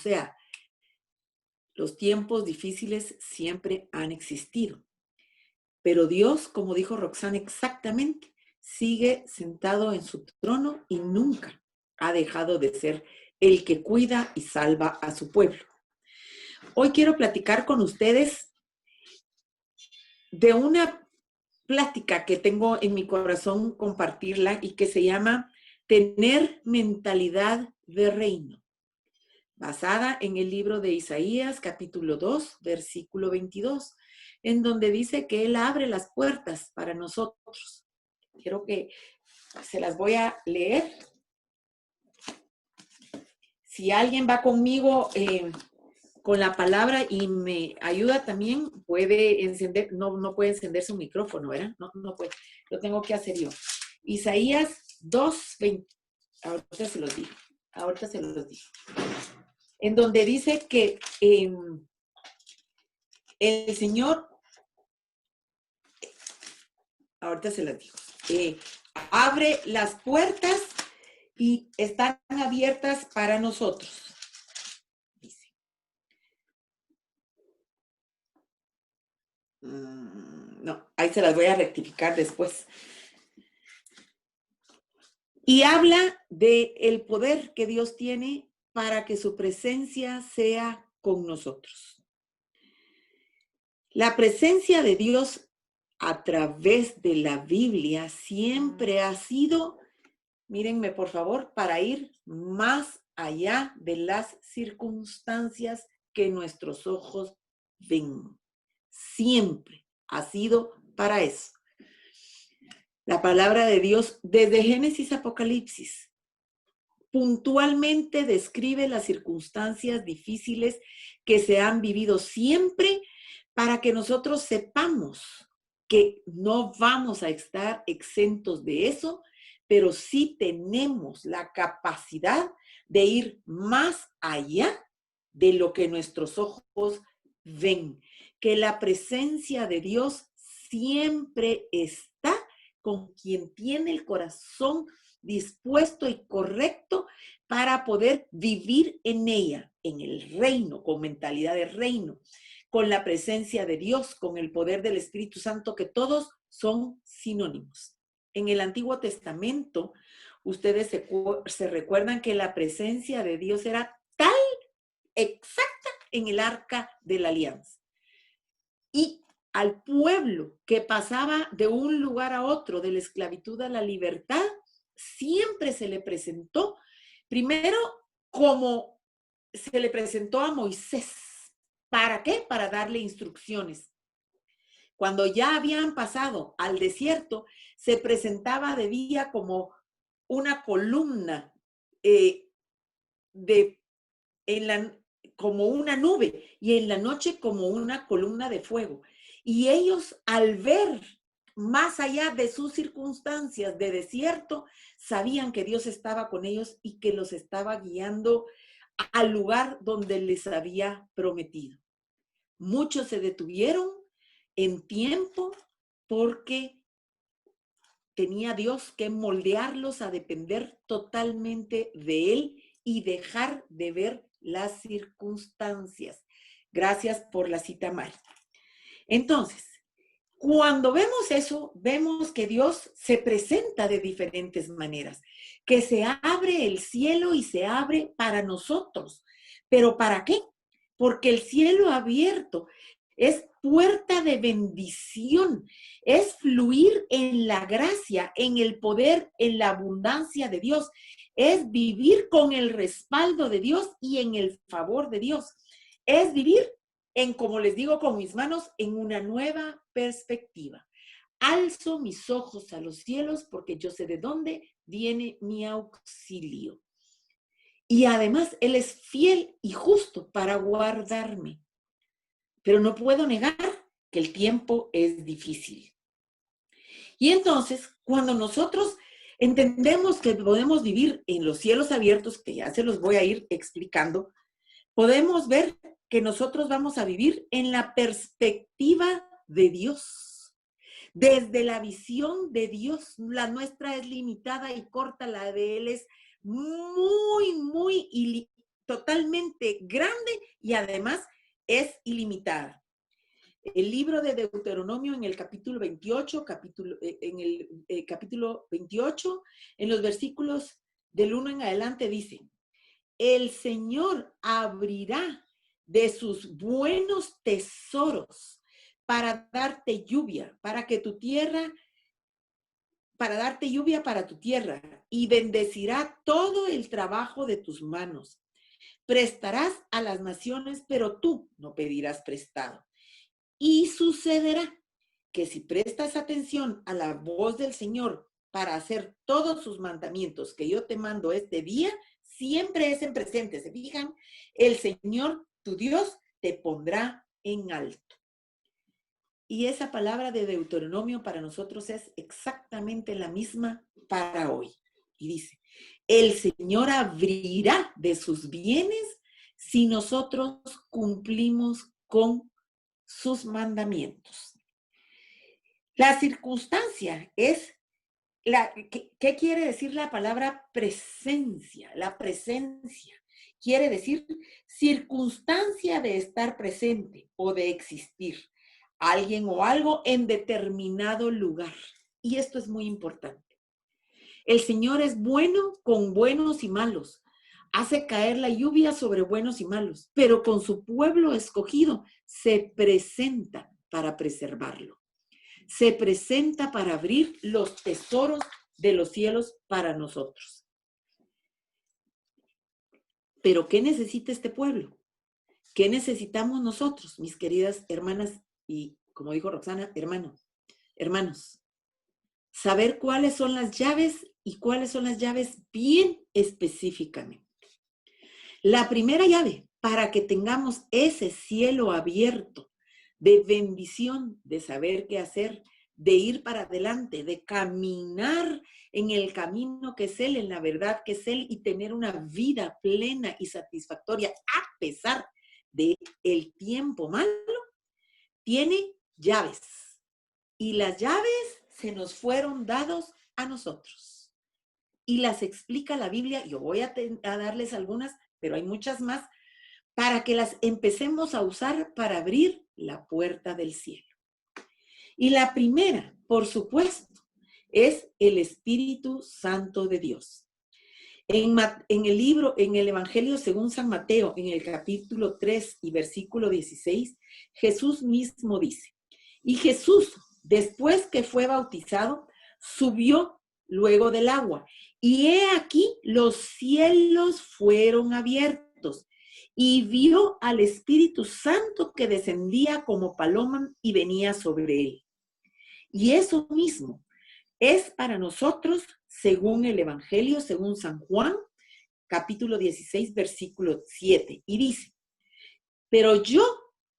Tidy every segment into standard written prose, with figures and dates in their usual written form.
sea, los tiempos difíciles siempre han existido. Pero Dios, como dijo Roxana exactamente, sigue sentado en su trono y nunca ha dejado de ser el que cuida y salva a su pueblo. Hoy quiero platicar con ustedes de una plática que tengo en mi corazón compartirla y que se llama Tener mentalidad de reino, basada en el libro de Isaías, capítulo 2, versículo 22, en donde dice que Él abre las puertas para nosotros. Quiero que se las voy a leer. Si alguien va conmigo con la palabra y me ayuda también, puede encender, no puede encender su micrófono, ¿verdad? No puede, lo tengo que hacer yo. Isaías 2:20, ahorita se los digo, en donde dice que el Señor, ahorita se las digo, abre las puertas y están abiertas para nosotros. Dice. No, ahí se las voy a rectificar después. Y habla del poder que Dios tiene para que su presencia sea con nosotros. La presencia de Dios a través de la Biblia siempre ha sido, mírenme por favor, para ir más allá de las circunstancias que nuestros ojos ven. Siempre ha sido para eso. La palabra de Dios, desde Génesis a Apocalipsis, puntualmente describe las circunstancias difíciles que se han vivido siempre para que nosotros sepamos que no vamos a estar exentos de eso, pero sí tenemos la capacidad de ir más allá de lo que nuestros ojos ven, que la presencia de Dios siempre está con quien tiene el corazón dispuesto y correcto para poder vivir en ella, en el reino, con mentalidad de reino, con la presencia de Dios, con el poder del Espíritu Santo, que todos son sinónimos. En el Antiguo Testamento, ustedes se recuerdan que la presencia de Dios era tal, exacta, en el Arca de la Alianza. Y al pueblo que pasaba de un lugar a otro, de la esclavitud a la libertad, siempre se le presentó, primero como se le presentó a Moisés. ¿Para qué? Para darle instrucciones. Cuando ya habían pasado al desierto, se presentaba de día como una columna como una nube y en la noche como una columna de fuego. Y ellos, al ver más allá de sus circunstancias de desierto, sabían que Dios estaba con ellos y que los estaba guiando al lugar donde les había prometido. Muchos se detuvieron en tiempo porque tenía Dios que moldearlos a depender totalmente de Él y dejar de ver las circunstancias. Gracias por la cita, Mari. Entonces, cuando vemos eso, vemos que Dios se presenta de diferentes maneras, que se abre el cielo y se abre para nosotros. ¿Pero para qué? Porque el cielo abierto es puerta de bendición, es fluir en la gracia, en el poder, en la abundancia de Dios, es vivir con el respaldo de Dios y en el favor de Dios, es vivir como les digo con mis manos, en una nueva perspectiva. Alzo mis ojos a los cielos porque yo sé de dónde viene mi auxilio. Y además, Él es fiel y justo para guardarme. Pero no puedo negar que el tiempo es difícil. Y entonces, cuando nosotros entendemos que podemos vivir en los cielos abiertos, que ya se los voy a ir explicando, podemos ver que nosotros vamos a vivir en la perspectiva de Dios. Desde la visión de Dios, la nuestra es limitada y corta, la de Él es muy totalmente grande y además es ilimitada. El libro de Deuteronomio en el capítulo 28, capítulo 28, en los versículos del 1 en adelante dice: el Señor abrirá de sus buenos tesoros para darte lluvia, para darte lluvia para tu tierra, y bendecirá todo el trabajo de tus manos. Prestarás a las naciones, pero tú no pedirás prestado. Y sucederá que si prestas atención a la voz del Señor para hacer todos sus mandamientos que yo te mando este día, siempre es en presente. ¿Se fijan? El Señor, tu Dios, te pondrá en alto. Y esa palabra de Deuteronomio para nosotros es exactamente la misma para hoy. Y dice: el Señor abrirá de sus bienes si nosotros cumplimos con sus mandamientos. La circunstancia es, ¿qué quiere decir la palabra presencia? La presencia quiere decir circunstancia de estar presente o de existir alguien o algo en determinado lugar. Y esto es muy importante. El Señor es bueno con buenos y malos. Hace caer la lluvia sobre buenos y malos, pero con su pueblo escogido se presenta para preservarlo. Se presenta para abrir los tesoros de los cielos para nosotros. Pero ¿qué necesita este pueblo? ¿Qué necesitamos nosotros, mis queridas hermanas y, como dijo Roxana, hermanos? Saber cuáles son las llaves y cuáles son las llaves bien específicamente. La primera llave para que tengamos ese cielo abierto de bendición, de saber qué hacer, de ir para adelante, de caminar en el camino que es Él, en la verdad que es Él, y tener una vida plena y satisfactoria a pesar del tiempo malo, tiene llaves. Y las llaves se nos fueron dados a nosotros. Y las explica la Biblia. Yo voy a darles algunas, pero hay muchas más, para que las empecemos a usar para abrir la puerta del cielo. Y la primera, por supuesto, es el Espíritu Santo de Dios. En el Evangelio según San Mateo, en el capítulo 3 y versículo 16, Jesús mismo dice: y Jesús, después que fue bautizado, subió luego del agua. Y he aquí, los cielos fueron abiertos, y vio al Espíritu Santo que descendía como paloma y venía sobre él. Y eso mismo es para nosotros, según el Evangelio, según San Juan, capítulo 16, versículo 7. Y dice: pero yo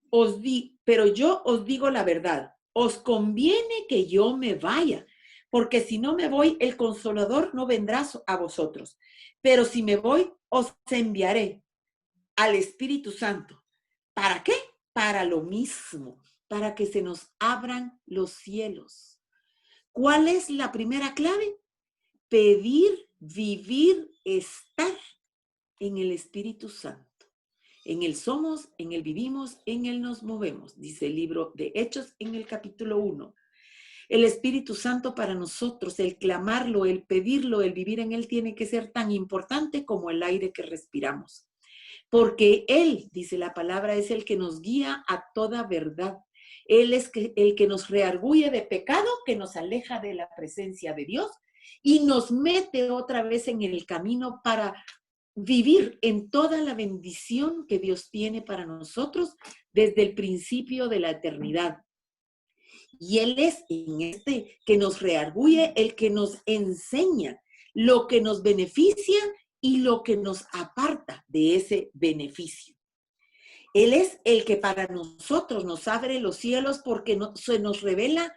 os digo la verdad, os conviene que yo me vaya, porque si no me voy, el Consolador no vendrá a vosotros. Pero si me voy, os enviaré al Espíritu Santo. ¿Para qué? Para lo mismo, para que se nos abran los cielos. ¿Cuál es la primera clave? Pedir, vivir, estar en el Espíritu Santo. En Él somos, en Él vivimos, en Él nos movemos, dice el libro de Hechos en el capítulo 1. El Espíritu Santo para nosotros, el clamarlo, el pedirlo, el vivir en Él tiene que ser tan importante como el aire que respiramos. Porque Él, dice la palabra, es el que nos guía a toda verdad. Él es el que nos reargulle de pecado, que nos aleja de la presencia de Dios y nos mete otra vez en el camino para vivir en toda la bendición que Dios tiene para nosotros desde el principio de la eternidad. Y Él es en que nos reargulle, el que nos enseña lo que nos beneficia y lo que nos aparta de ese beneficio. Él es el que para nosotros nos abre los cielos porque se nos revela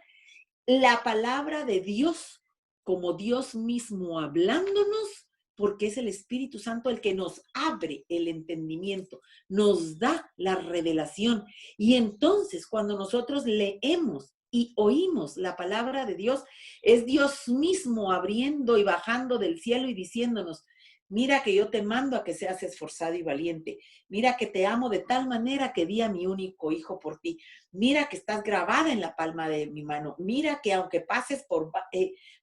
la palabra de Dios como Dios mismo hablándonos, porque es el Espíritu Santo el que nos abre el entendimiento, nos da la revelación. Y entonces cuando nosotros leemos y oímos la palabra de Dios, es Dios mismo abriendo y bajando del cielo y diciéndonos: Mira que yo te mando a que seas esforzado y valiente. Mira que te amo de tal manera que di a mi único hijo por ti. Mira que estás grabada en la palma de mi mano. Mira que aunque pases por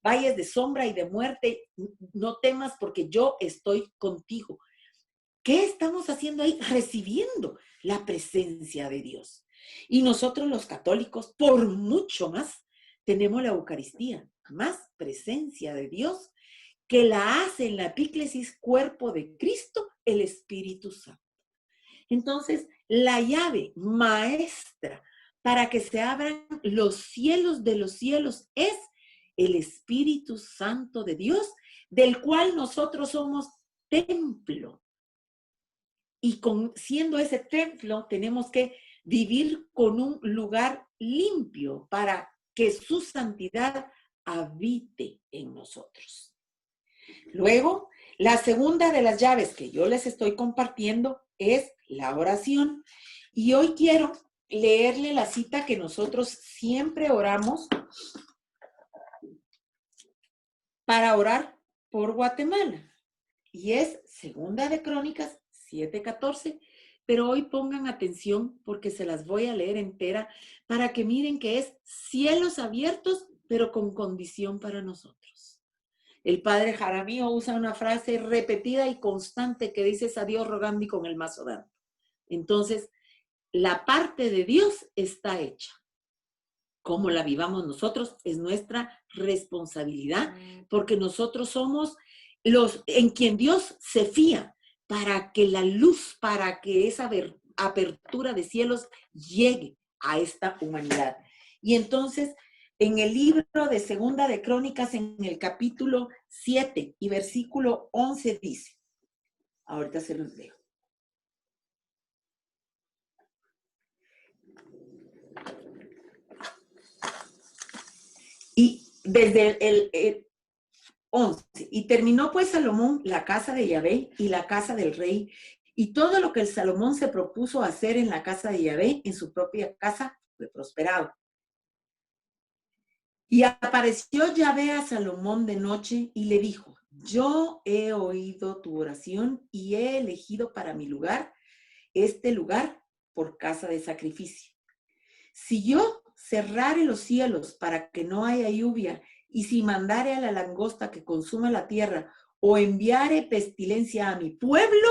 valles de sombra y de muerte, no temas porque yo estoy contigo. ¿Qué estamos haciendo ahí? Recibiendo la presencia de Dios. Y nosotros los católicos, por mucho más, tenemos la Eucaristía, más presencia de Dios que la hace en la epíclesis cuerpo de Cristo, el Espíritu Santo. Entonces, la llave maestra para que se abran los cielos de los cielos es el Espíritu Santo de Dios, del cual nosotros somos templo. Y siendo ese templo, tenemos que vivir con un lugar limpio para que su santidad habite en nosotros. Luego, la segunda de las llaves que yo les estoy compartiendo es la oración. Y hoy quiero leerle la cita que nosotros siempre oramos para orar por Guatemala. Y es Segunda de Crónicas 7:14. Pero hoy pongan atención porque se las voy a leer entera para que miren que es cielos abiertos, pero con condición para nosotros. El padre Jaramillo usa una frase repetida y constante que dice: es a Dios rogando y con el mazo dando. Entonces, la parte de Dios está hecha. Cómo la vivamos nosotros es nuestra responsabilidad, porque nosotros somos los en quien Dios se fía para que la luz, para que esa apertura de cielos llegue a esta humanidad. Y entonces, en el libro de Segunda de Crónicas, en el capítulo 7 y versículo 11 dice, ahorita se los leo. Y desde el 11, y terminó pues Salomón la casa de Yahvé y la casa del rey, y todo lo que el Salomón se propuso hacer en la casa de Yahvé, en su propia casa, fue prosperado. Y apareció Yahvé a Salomón de noche y le dijo: yo he oído tu oración y he elegido para mi lugar este lugar por casa de sacrificio. Si yo cerrare los cielos para que no haya lluvia, y si mandare a la langosta que consume la tierra, o enviare pestilencia a mi pueblo,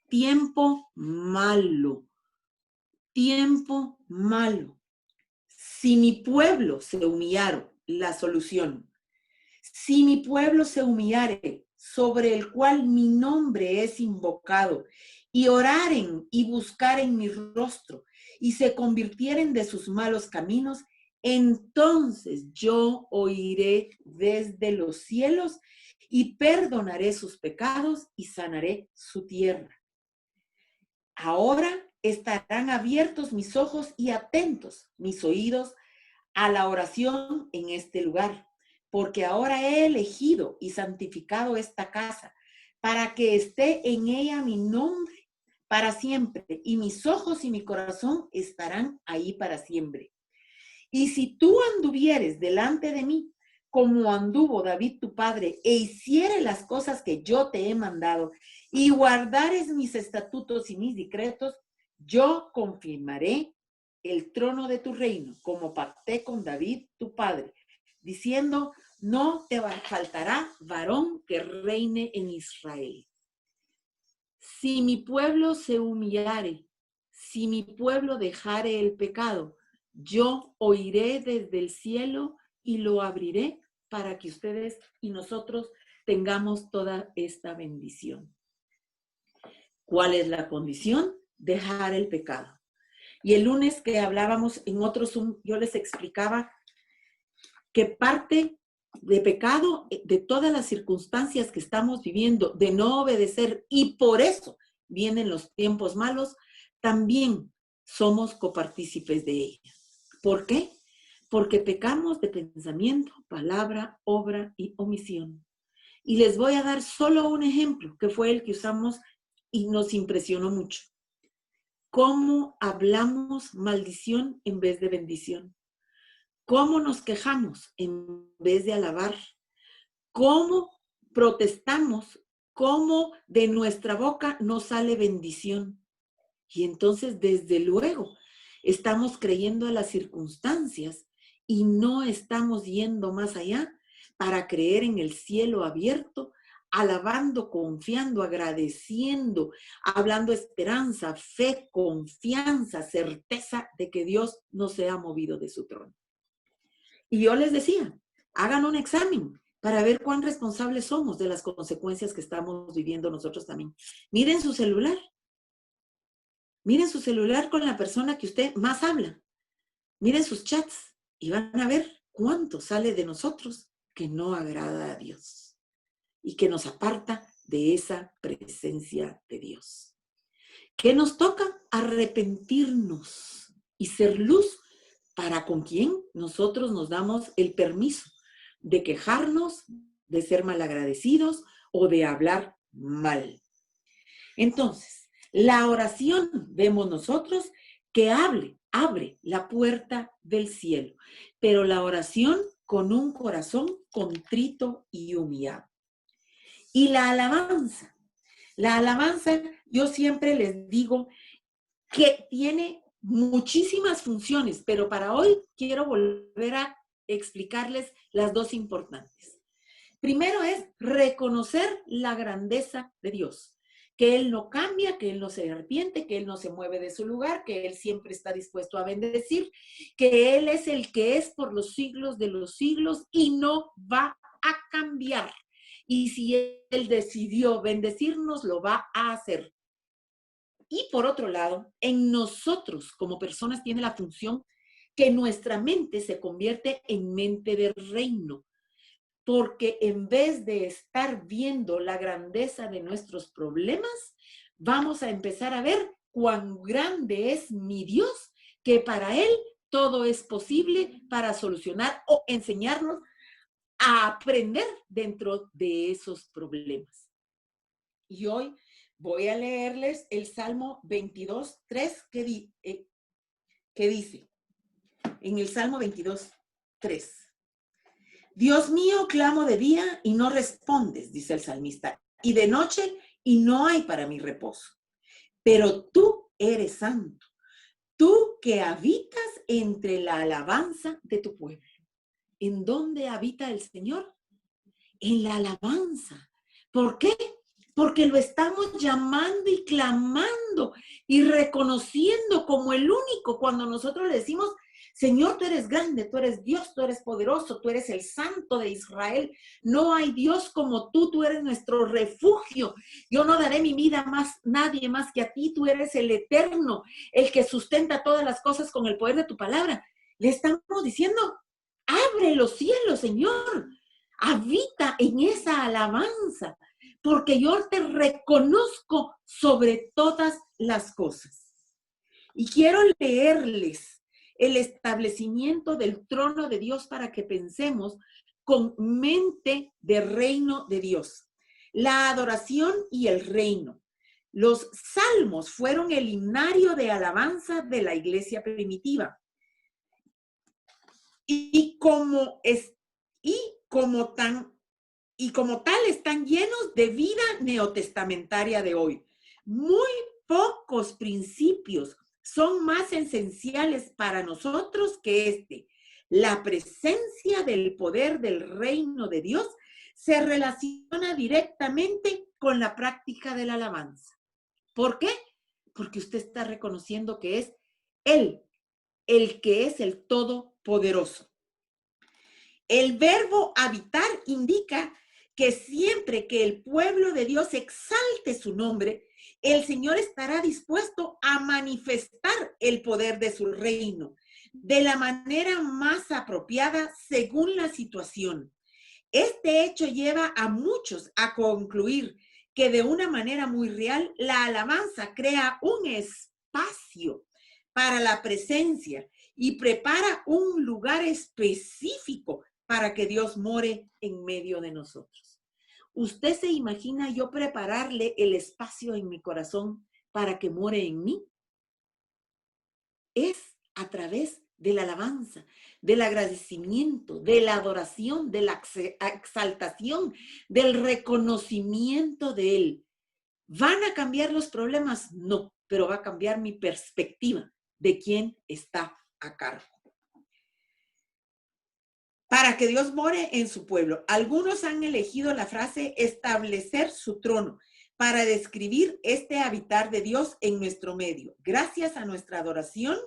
tiempo malo. Si mi pueblo se humillare, la solución. Si mi pueblo se humillare, sobre el cual mi nombre es invocado, y oraren y buscaren mi rostro, y se convirtieren de sus malos caminos, entonces yo oiré desde los cielos y perdonaré sus pecados y sanaré su tierra. Ahora estarán abiertos mis ojos y atentos mis oídos a la oración en este lugar, porque ahora he elegido y santificado esta casa para que esté en ella mi nombre para siempre, y mis ojos y mi corazón estarán ahí para siempre. Y si tú anduvieres delante de mí, como anduvo David tu padre, e hiciere las cosas que yo te he mandado, y guardares mis estatutos y mis decretos, yo confirmaré el trono de tu reino, como pacté con David tu padre, diciendo: no te faltará varón que reine en Israel. Si mi pueblo se humillare, si mi pueblo dejare el pecado, yo oiré desde el cielo y lo abriré para que ustedes y nosotros tengamos toda esta bendición. ¿Cuál es la condición? Dejar el pecado. Y el lunes que hablábamos en otro Zoom, yo les explicaba que parte de pecado de todas las circunstancias que estamos viviendo, de no obedecer, y por eso vienen los tiempos malos, también somos copartícipes de ella. ¿Por qué? Porque pecamos de pensamiento, palabra, obra y omisión. Y les voy a dar solo un ejemplo, que fue el que usamos y nos impresionó mucho. ¿Cómo hablamos maldición en vez de bendición? ¿Cómo nos quejamos en vez de alabar? ¿Cómo protestamos cómo de nuestra boca no sale bendición. Y entonces, desde luego, estamos creyendo a las circunstancias y no estamos yendo más allá para creer en el cielo abierto, alabando, confiando, agradeciendo, hablando esperanza, fe, confianza, certeza de que Dios no se ha movido de su trono. Y yo les decía, hagan un examen para ver cuán responsables somos de las consecuencias que estamos viviendo nosotros también. Miren su celular. Miren su celular con la persona que usted más habla. Miren sus chats y van a ver cuánto sale de nosotros que no agrada a Dios y que nos aparta de esa presencia de Dios. ¿Qué nos toca? Arrepentirnos y ser luz para con quien nosotros nos damos el permiso de quejarnos, de ser malagradecidos o de hablar mal. Entonces, la oración, vemos nosotros, que abre la puerta del cielo, pero la oración con un corazón contrito y humillado. Y la alabanza, yo siempre les digo que tiene muchísimas funciones, pero para hoy quiero volver a explicarles las dos importantes. Primero es reconocer la grandeza de Dios, que Él no cambia, que Él no se arrepiente, que Él no se mueve de su lugar, que Él siempre está dispuesto a bendecir, que Él es el que es por los siglos de los siglos y no va a cambiar. Y si Él decidió bendecirnos, lo va a hacer. Y por otro lado, en nosotros como personas tiene la función que nuestra mente se convierte en mente del reino. Porque en vez de estar viendo la grandeza de nuestros problemas, vamos a empezar a ver cuán grande es mi Dios, que para Él todo es posible para solucionar o enseñarnos a aprender dentro de esos problemas. Y hoy voy a leerles el Salmo 22:3 que dice, en el Salmo 22:3. Dios mío, clamo de día y no respondes, dice el salmista, y de noche y no hay para mí reposo. Pero tú eres santo, tú que habitas entre la alabanza de tu pueblo. ¿En dónde habita el Señor? En la alabanza. ¿Por qué? Porque lo estamos llamando y clamando y reconociendo como el único cuando nosotros le decimos, Señor, tú eres grande, tú eres Dios, tú eres poderoso, tú eres el Santo de Israel. No hay Dios como tú eres nuestro refugio. Yo no daré mi vida a nadie más que a ti, tú eres el eterno, el que sustenta todas las cosas con el poder de tu palabra. Le estamos diciendo, abre los cielos, Señor, habita en esa alabanza, porque yo te reconozco sobre todas las cosas. Y quiero leerles el establecimiento del trono de Dios para que pensemos con mente de reino de Dios. La adoración y el reino. Los salmos fueron el himnario de alabanza de la iglesia primitiva. Y como tal están llenos de vida neotestamentaria de hoy. Muy pocos principios son más esenciales para nosotros que este. La presencia del poder del reino de Dios se relaciona directamente con la práctica de la alabanza. ¿Por qué? Porque usted está reconociendo que es Él, el que es el Todopoderoso. El verbo habitar indica que siempre que el pueblo de Dios exalte su nombre, el Señor estará dispuesto a manifestar el poder de su reino de la manera más apropiada según la situación. Este hecho lleva a muchos a concluir que de una manera muy real, la alabanza crea un espacio para la presencia y prepara un lugar específico para que Dios more en medio de nosotros. ¿Usted se imagina yo prepararle el espacio en mi corazón para que more en mí? Es a través de la alabanza, del agradecimiento, de la adoración, de la exaltación, del reconocimiento de Él. ¿Van a cambiar los problemas? No, pero va a cambiar mi perspectiva de quién está a cargo. Para que Dios more en su pueblo. Algunos han elegido la frase establecer su trono para describir este habitar de Dios en nuestro medio. Gracias a nuestra adoración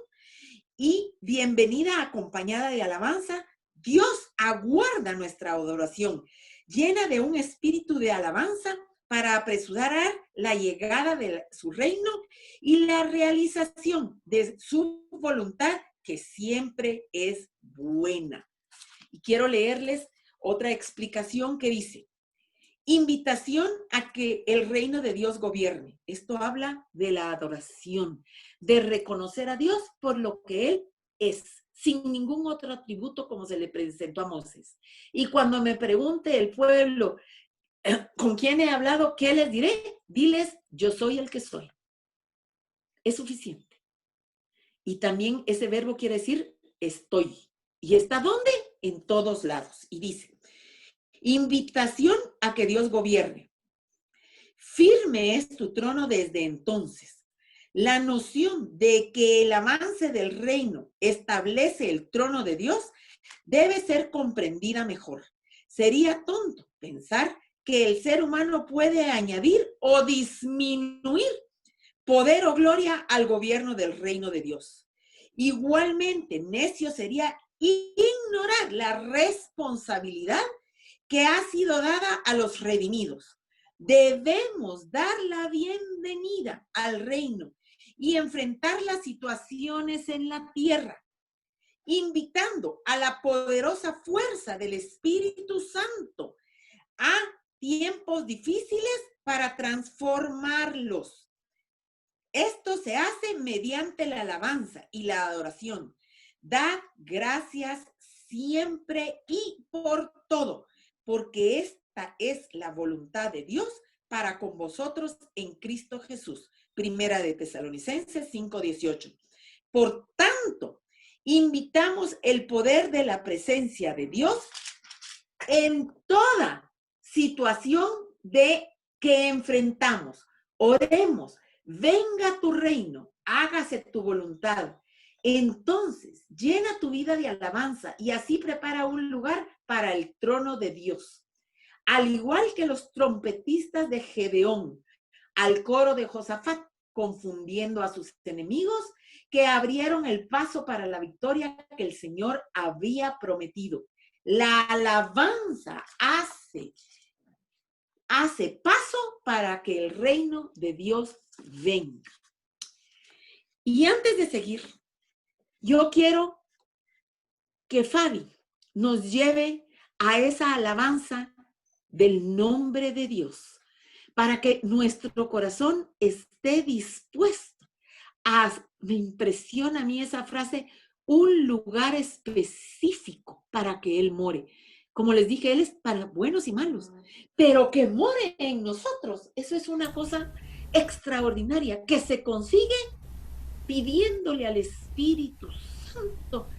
y bienvenida acompañada de alabanza, Dios aguarda nuestra adoración, llena de un espíritu de alabanza para apresurar la llegada de su reino y la realización de su voluntad, que siempre es buena. Y quiero leerles otra explicación que dice: invitación a que el reino de Dios gobierne. Esto habla de la adoración, de reconocer a Dios por lo que Él es, sin ningún otro atributo como se le presentó a Moisés. Y cuando me pregunte el pueblo, ¿con quién he hablado? ¿Qué les diré? Diles, yo soy el que soy. Es suficiente. Y también ese verbo quiere decir estoy. ¿Y está dónde? En todos lados. Y dice, invitación a que Dios gobierne. Firme es tu trono desde entonces. La noción de que el avance del reino establece el trono de Dios debe ser comprendida mejor. Sería tonto pensar que el ser humano puede añadir o disminuir poder o gloria al gobierno del reino de Dios. Igualmente, necio sería ignorar la responsabilidad que ha sido dada a los redimidos. Debemos dar la bienvenida al reino y enfrentar las situaciones en la tierra, invitando a la poderosa fuerza del Espíritu Santo a tiempos difíciles para transformarlos. Esto se hace mediante la alabanza y la adoración. Dad gracias siempre y por todo, porque esta es la voluntad de Dios para con vosotros en Cristo Jesús. Primera de Tesalonicenses 5:18. Por tanto, invitamos el poder de la presencia de Dios en toda situación que enfrentamos. Oremos. Venga tu reino, hágase tu voluntad. Entonces, llena tu vida de alabanza y así prepara un lugar para el trono de Dios. Al igual que los trompetistas de Gedeón, al coro de Josafat, confundiendo a sus enemigos que abrieron el paso para la victoria que el Señor había prometido. La alabanza hace paso para que el reino de Dios venga. Y antes de seguir, yo quiero que Fabi nos lleve a esa alabanza del nombre de Dios, para que nuestro corazón esté dispuesto me impresiona a mí esa frase, un lugar específico para que Él more. Como les dije, Él es para buenos y malos, pero que more en nosotros, eso es una cosa extraordinaria que se consigue pidiéndole al Espíritu Santo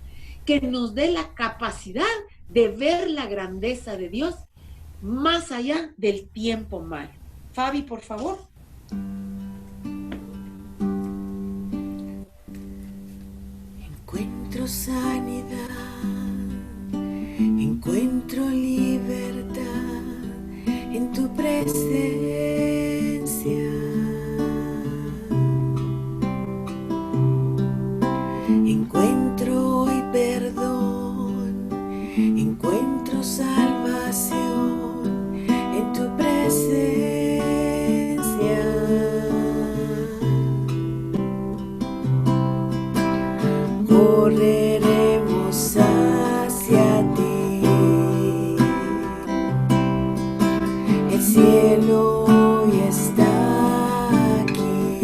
que nos dé la capacidad de ver la grandeza de Dios más allá del tiempo malo. Fabi, por favor. Encuentro sanidad, encuentro libertad en tu presencia. Encuentro hoy perdón, encuentro salvación en tu presencia. Correremos hacia ti, el cielo hoy está aquí.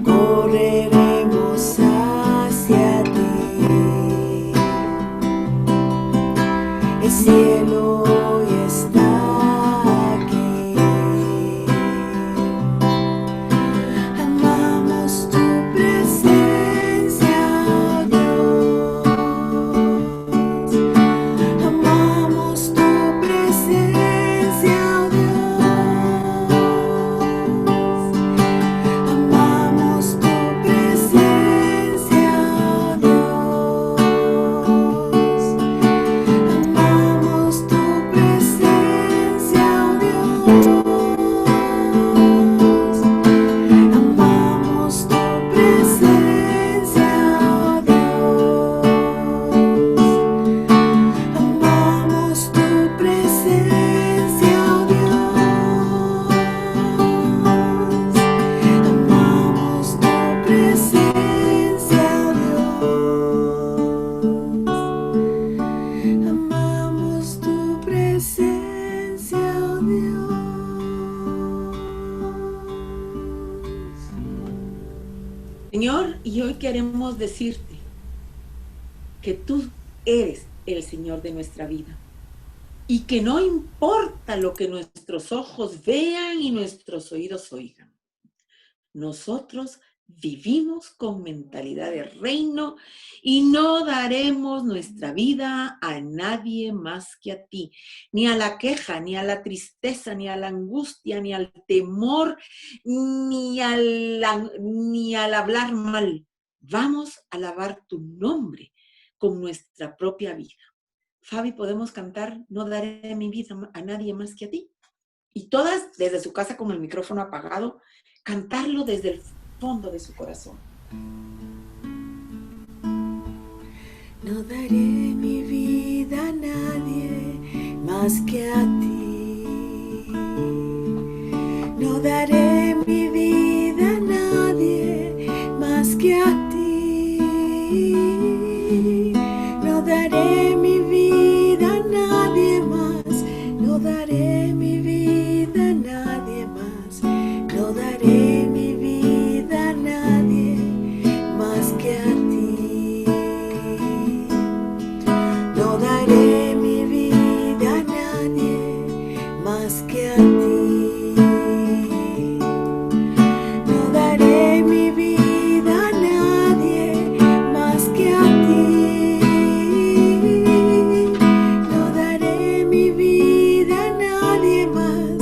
Correremos hacia ti, el cielo hoy está aquí. Amamos tu presencia. Señor, y hoy queremos decirte que tú eres el Señor de nuestra vida y que no importa lo que nuestros ojos vean y nuestros oídos oigan. Nosotros vivimos con mentalidad de reino y no daremos nuestra vida a nadie más que a ti, ni a la queja, ni a la tristeza, ni a la angustia, ni al temor, ni al hablar mal. Vamos a alabar tu nombre con nuestra propia vida. Fabi, podemos cantar, no daré mi vida a nadie más que a ti. Y todas desde su casa con el micrófono apagado, cantarlo desde el fondo de su corazón. No daré mi vida a nadie más que a ti. No daré mi vida a nadie más que a ti. No daré mi vida a nadie más. No daré mi vida a nadie más. No daré mi vida a nadie más que a ti. No daré mi vida a nadie más que a ti. No daré mi vida a nadie más que a ti. No daré mi vida a nadie más.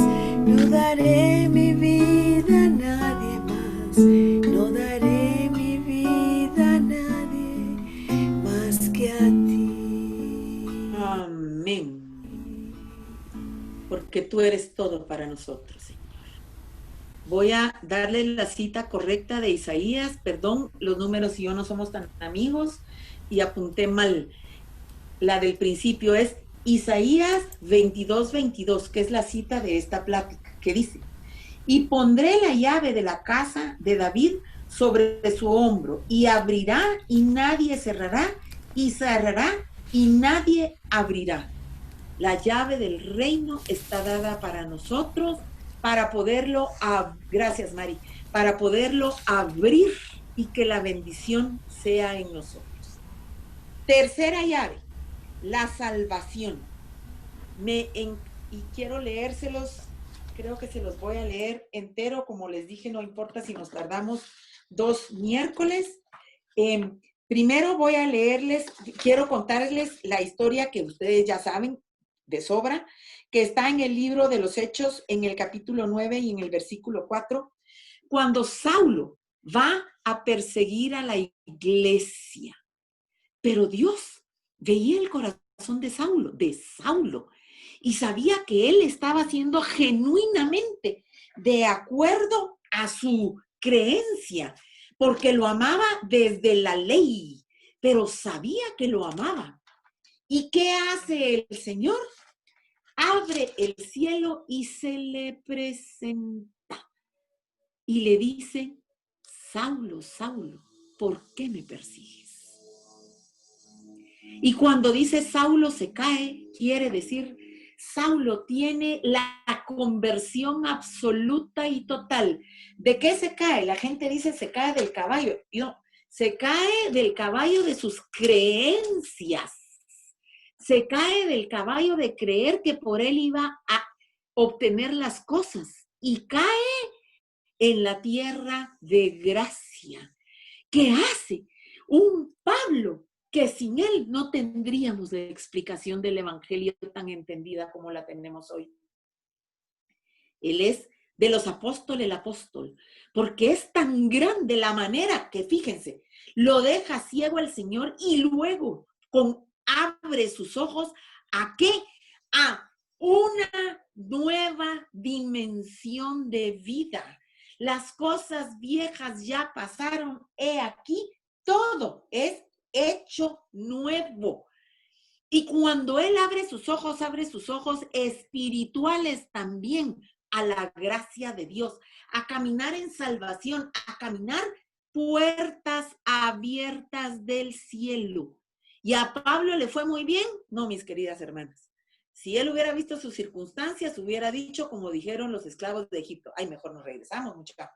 No daré mi vida a nadie más. No daré mi vida a nadie más que a ti. Amén. Porque tú eres todo para nosotros, Señor. Voy a darle la cita correcta de Isaías. Perdón, los números y yo no somos tan amigos y apunté mal. La del principio es Isaías 22:22, que es la cita de esta plática, que dice: y pondré la llave de la casa de David sobre su hombro, y abrirá y nadie cerrará, y cerrará y nadie abrirá. La llave del reino está dada para nosotros, para poderlo, gracias Mari, para poderlo abrir y que la bendición sea en nosotros. Tercera llave, la salvación. Y quiero leérselos, creo que se los voy a leer entero, como les dije, no importa si nos tardamos 2 miércoles. Primero voy a leerles, quiero contarles la historia que ustedes ya saben de sobra, que está en el libro de los Hechos, en el capítulo 9 y en el versículo 4, cuando Saulo va a perseguir a la iglesia. Pero Dios veía el corazón de Saulo, y sabía que él estaba haciendo genuinamente de acuerdo a su creencia, porque lo amaba desde la ley, pero sabía que lo amaba. ¿Y qué hace el Señor? Abre el cielo y se le presenta y le dice: Saulo, Saulo, ¿por qué me persigues? Y cuando dice Saulo se cae, quiere decir Saulo tiene la conversión absoluta y total. ¿De qué se cae? La gente dice se cae del caballo. No, se cae del caballo de sus creencias. Se cae del caballo de creer que por él iba a obtener las cosas. Y cae en la tierra de gracia. ¿Qué hace? Un Pablo que sin él no tendríamos la explicación del evangelio tan entendida como la tenemos hoy. Él es de los apóstoles el apóstol, porque es tan grande la manera que, fíjense, lo deja ciego el Señor y luego abre sus ojos ¿a qué? A una nueva dimensión de vida. Las cosas viejas ya pasaron, he aquí, todo es hecho nuevo. Y cuando él abre sus ojos espirituales también a la gracia de Dios, a caminar en salvación, a caminar puertas abiertas del cielo. ¿Y a Pablo le fue muy bien? No, mis queridas hermanas. Si él hubiera visto sus circunstancias, hubiera dicho, como dijeron los esclavos de Egipto: ay, mejor nos regresamos, muchacha.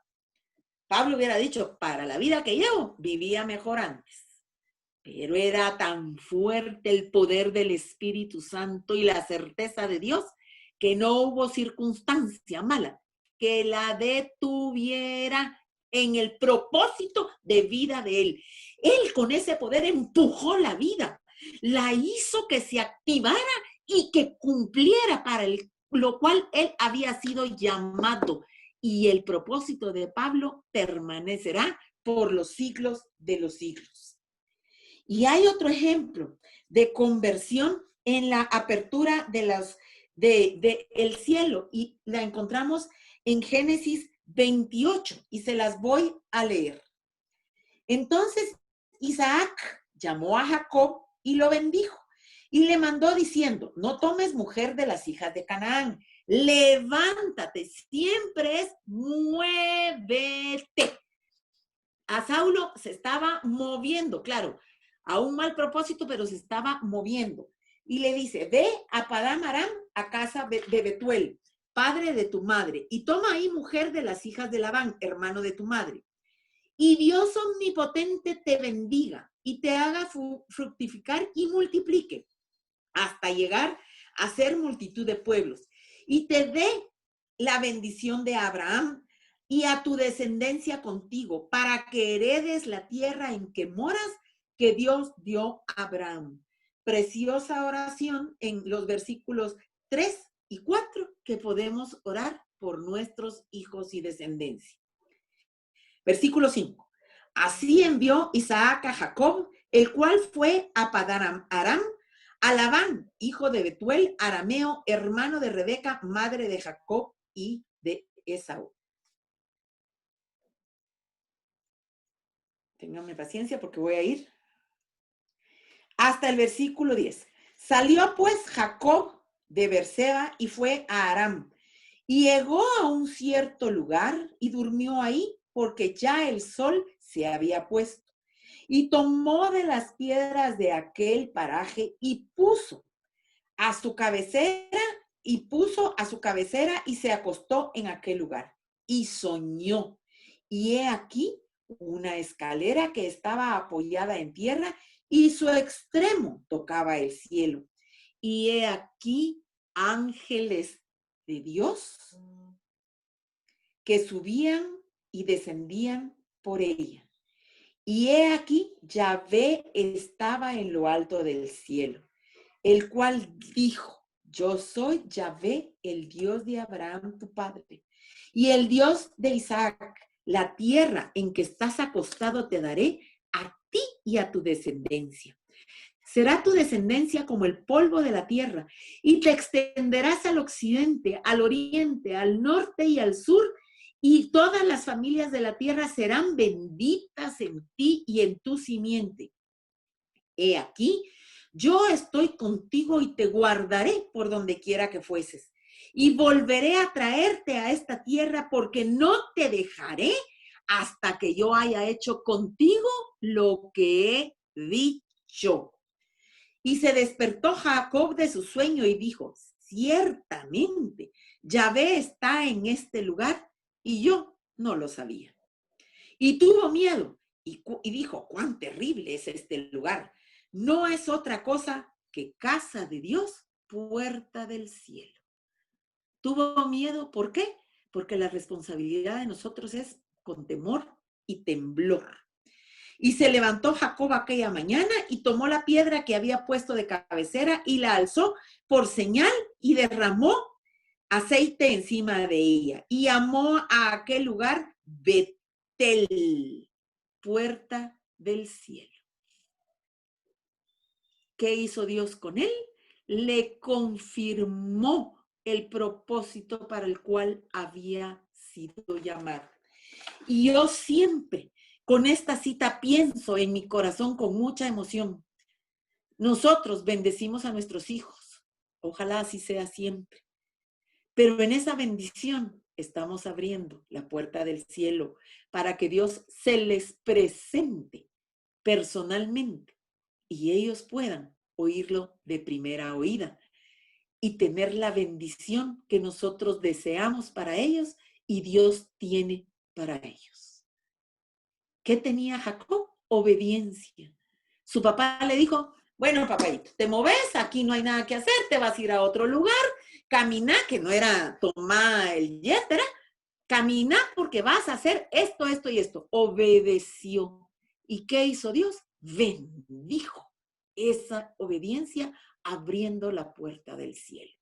Pablo hubiera dicho, para la vida que llevo, vivía mejor antes. Pero era tan fuerte el poder del Espíritu Santo y la certeza de Dios que no hubo circunstancia mala que la detuviera en el propósito de vida de él. Él con ese poder empujó la vida, la hizo que se activara y que cumpliera para lo cual él había sido llamado. Y el propósito de Pablo permanecerá por los siglos de los siglos. Y hay otro ejemplo de conversión en la apertura de el cielo, y la encontramos en Génesis 28 y se las voy a leer. Entonces Isaac llamó a Jacob y lo bendijo y le mandó diciendo, no tomes mujer de las hijas de Canaán, levántate, siempre es muévete. A Saulo se estaba moviendo, claro, a un mal propósito, pero se estaba moviendo. Y le dice, ve a Padán Aram, a casa de Betuel, padre de tu madre, y toma ahí mujer de las hijas de Labán, hermano de tu madre. Y Dios omnipotente te bendiga y te haga fructificar y multiplique hasta llegar a ser multitud de pueblos. Y te dé la bendición de Abraham y a tu descendencia contigo, para que heredes la tierra en que moras, que Dios dio a Abraham. Preciosa oración en los versículos 3 y 4 que podemos orar por nuestros hijos y descendencia. Versículo 5. Así envió Isaac a Jacob, el cual fue a Padán Aram, a Labán, hijo de Betuel, arameo, hermano de Rebeca, madre de Jacob y de Esaú. Ténganme paciencia porque voy a ir hasta el versículo 10. Salió pues Jacob de Berseba y fue a Aram, y llegó a un cierto lugar y durmió ahí, porque ya el sol se había puesto. Y tomó de las piedras de aquel paraje y puso a su cabecera y se acostó en aquel lugar. Y soñó. Y he aquí una escalera que estaba apoyada en tierra y su extremo tocaba el cielo. Y he aquí ángeles de Dios que subían y descendían por ella. Y he aquí, Yahvé estaba en lo alto del cielo, el cual dijo, yo soy Yahvé, el Dios de Abraham, tu padre, y el Dios de Isaac. La tierra en que estás acostado te daré a ti y a tu descendencia. Será tu descendencia como el polvo de la tierra, y te extenderás al occidente, al oriente, al norte y al sur, y todas las familias de la tierra serán benditas en ti y en tu simiente. He aquí, yo estoy contigo y te guardaré por donde quiera que fueses. Y volveré a traerte a esta tierra, porque no te dejaré hasta que yo haya hecho contigo lo que he dicho. Y se despertó Jacob de su sueño y dijo, ciertamente, Yahvé está en este lugar y yo no lo sabía. Y tuvo miedo y dijo, cuán terrible es este lugar. No es otra cosa que casa de Dios, puerta del cielo. Tuvo miedo, ¿por qué? Porque la responsabilidad de nosotros es con temor y temblor. Y se levantó Jacob aquella mañana y tomó la piedra que había puesto de cabecera y la alzó por señal y derramó aceite encima de ella. Y llamó a aquel lugar Betel, puerta del cielo. ¿Qué hizo Dios con él? Le confirmó el propósito para el cual había sido llamado. Y yo siempre con esta cita pienso en mi corazón con mucha emoción. Nosotros bendecimos a nuestros hijos. Ojalá así sea siempre. Pero en esa bendición estamos abriendo la puerta del cielo para que Dios se les presente personalmente y ellos puedan oírlo de primera oída y tener la bendición que nosotros deseamos para ellos y Dios tiene para ellos. ¿Qué tenía Jacob? Obediencia. Su papá le dijo, bueno, papayito, te moves, aquí no hay nada que hacer, te vas a ir a otro lugar, camina, que no era tomar el jet, ¿verdad? Camina porque vas a hacer esto, esto y esto. Obedeció. ¿Y qué hizo Dios? Bendijo esa obediencia abriendo la puerta del cielo.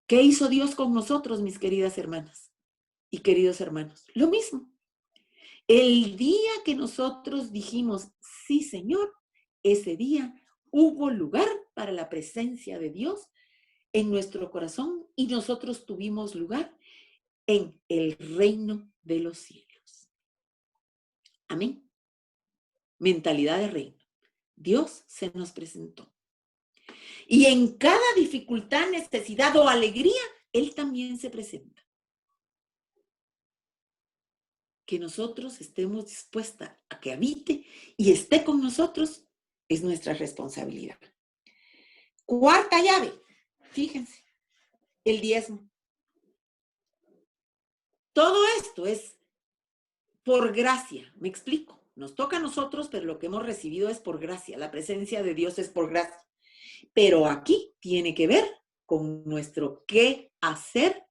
¿Qué hizo Dios con nosotros, mis queridas hermanas y queridos hermanos? Lo mismo. El día que nosotros dijimos, sí, Señor, ese día hubo lugar para la presencia de Dios en nuestro corazón y nosotros tuvimos lugar en el reino de los cielos. Amén. Mentalidad de reino. Dios se nos presentó. Y en cada dificultad, necesidad o alegría, Él también se presenta. Que nosotros estemos dispuestas a que habite y esté con nosotros es nuestra responsabilidad. Cuarta llave, fíjense, el diezmo. Todo esto es por gracia, me explico. Nos toca a nosotros, pero lo que hemos recibido es por gracia. La presencia de Dios es por gracia. Pero aquí tiene que ver con nuestro qué hacer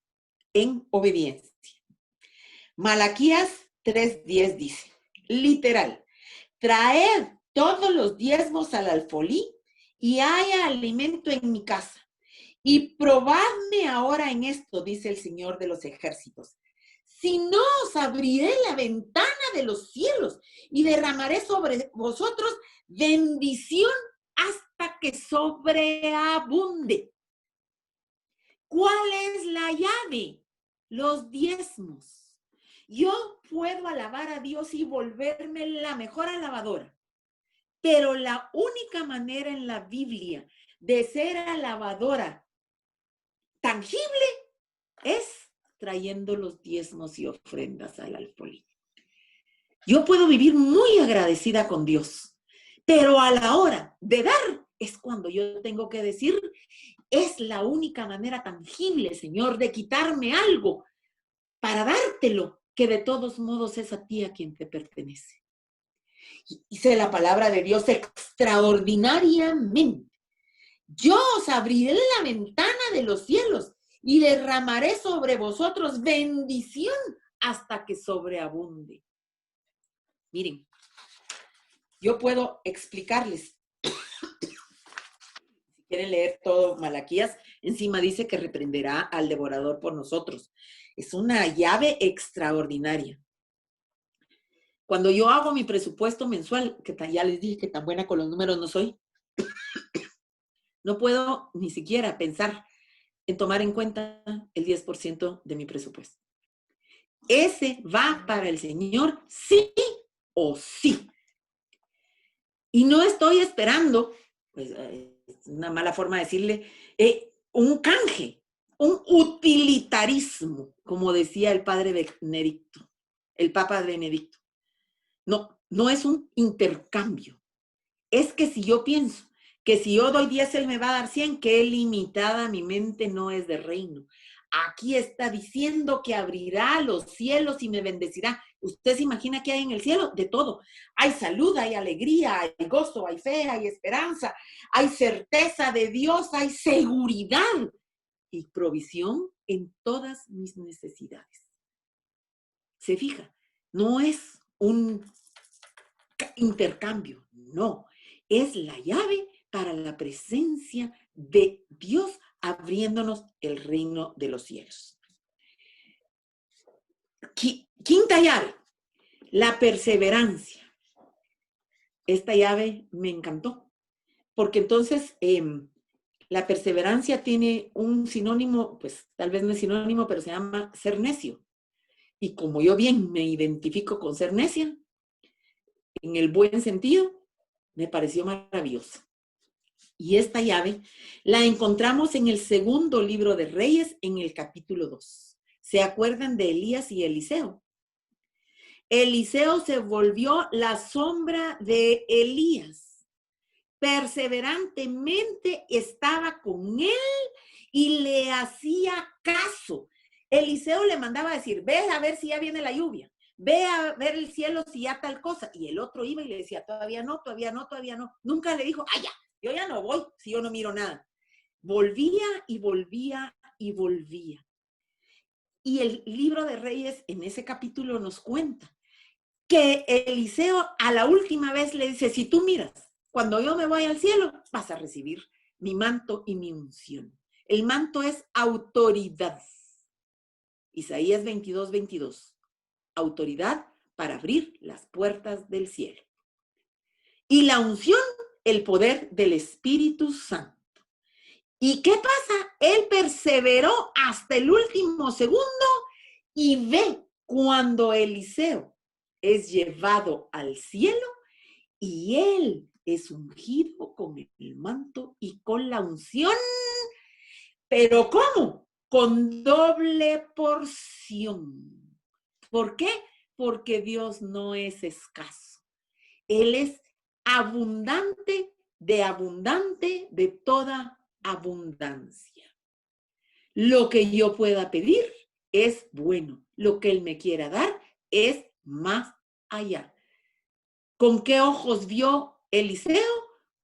en obediencia. Malaquías 3:10 dice, literal, traed todos los diezmos al alfolí y haya alimento en mi casa. Y probadme ahora en esto, dice el Señor de los ejércitos. Si no, os abriré la ventana de los cielos y derramaré sobre vosotros bendición hasta que sobreabunde. ¿Cuál es la llave? Los diezmos. Yo puedo alabar a Dios y volverme la mejor alabadora, pero la única manera en la Biblia de ser alabadora tangible es trayendo los diezmos y ofrendas al alfolí. Yo puedo vivir muy agradecida con Dios, pero a la hora de dar es cuando yo tengo que decir, es la única manera tangible, Señor, de quitarme algo para dártelo, que de todos modos es a ti a quien te pertenece. Y dice la palabra de Dios extraordinariamente. Yo os abriré la ventana de los cielos y derramaré sobre vosotros bendición hasta que sobreabunde. Miren, yo puedo explicarles. Si quieren leer todo Malaquías, encima dice que reprenderá al devorador por nosotros. Es una llave extraordinaria. Cuando yo hago mi presupuesto mensual, que ya les dije que tan buena con los números no soy, no puedo ni siquiera pensar en tomar en cuenta el 10% de mi presupuesto. Ese va para el Señor sí o sí. Y no estoy esperando, pues es una mala forma de decirle, un canje, un utilitarismo, como decía el padre Benedicto, el Papa Benedicto. No, no es un intercambio. Es que si yo pienso que si yo doy 10, él me va a dar 100, qué limitada mi mente no es de reino. Aquí está diciendo que abrirá los cielos y me bendecirá. ¿Usted se imagina qué hay en el cielo? De todo. Hay salud, hay alegría, hay gozo, hay fe, hay esperanza, hay certeza de Dios, hay seguridad y provisión en todas mis necesidades. ¿Se fija? No es un intercambio, no. Es la llave para la presencia de Dios abriéndonos el reino de los cielos. Quinta llave, la perseverancia. Esta llave me encantó, porque entonces la perseverancia tiene un sinónimo, pues tal vez no es sinónimo, pero se llama ser necio. Y como yo bien me identifico con ser necia, en el buen sentido, me pareció maravilloso. Y esta llave la encontramos en el segundo libro de Reyes, en el capítulo 2. ¿Se acuerdan de Elías y Eliseo? Eliseo se volvió la sombra de Elías. Perseverantemente estaba con él y le hacía caso. Eliseo le mandaba a decir, ve a ver si ya viene la lluvia. ve a ver el cielo si ya tal cosa. Y el otro iba y le decía, todavía no, todavía no, todavía no. Nunca le dijo, ya, yo ya no voy si yo no miro nada. Volvía y volvía y volvía. Y el libro de Reyes en ese capítulo nos cuenta que Eliseo a la última vez le dice, si tú miras, cuando yo me voy al cielo, vas a recibir mi manto y mi unción. El manto es autoridad. Isaías 22:22. Autoridad para abrir las puertas del cielo. Y la unción, el poder del Espíritu Santo. ¿Y qué pasa? Él perseveró hasta el último segundo y ve cuando Eliseo es llevado al cielo y él es ungido con el manto y con la unción. ¿Pero cómo? Con doble porción. ¿Por qué? Porque Dios no es escaso. Él es abundante de toda abundancia. Lo que yo pueda pedir es bueno. Lo que Él me quiera dar es más allá. ¿Con qué ojos vio Eliseo?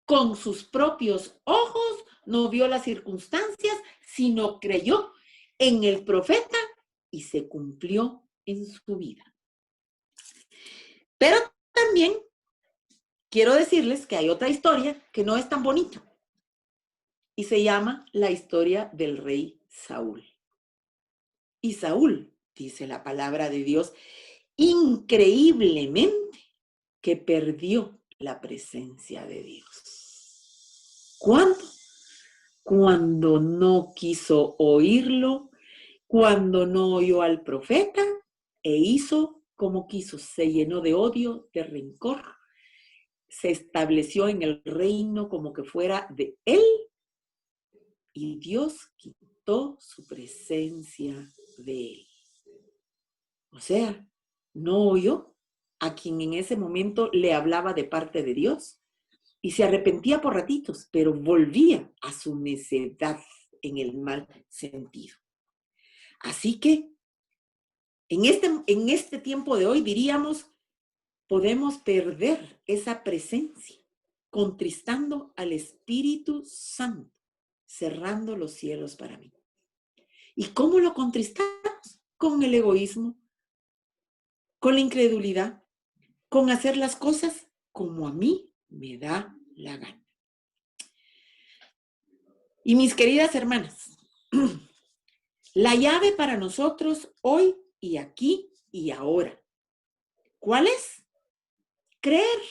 Con sus propios ojos, no vio las circunstancias, sino creyó en el profeta y se cumplió en su vida. Pero también quiero decirles que hay otra historia que no es tan bonita y se llama la historia del rey Saúl. Y Saúl, dice la palabra de Dios, increíblemente que perdió la presencia de Dios. ¿Cuándo? Cuando no quiso oírlo, cuando no oyó al profeta e hizo como quiso, se llenó de odio, de rencor, se estableció en el reino como que fuera de él y Dios quitó su presencia de él. O sea, no oyó a quien en ese momento le hablaba de parte de Dios y se arrepentía por ratitos, pero volvía a su necedad en el mal sentido. Así que en este tiempo de hoy diríamos, podemos perder esa presencia, contristando al Espíritu Santo, cerrando los cielos para mí. ¿Y cómo lo contristamos? Con el egoísmo, con la incredulidad, con hacer las cosas como a mí me da la gana. Y mis queridas hermanas, la llave para nosotros hoy y aquí y ahora, ¿cuál es? Creer.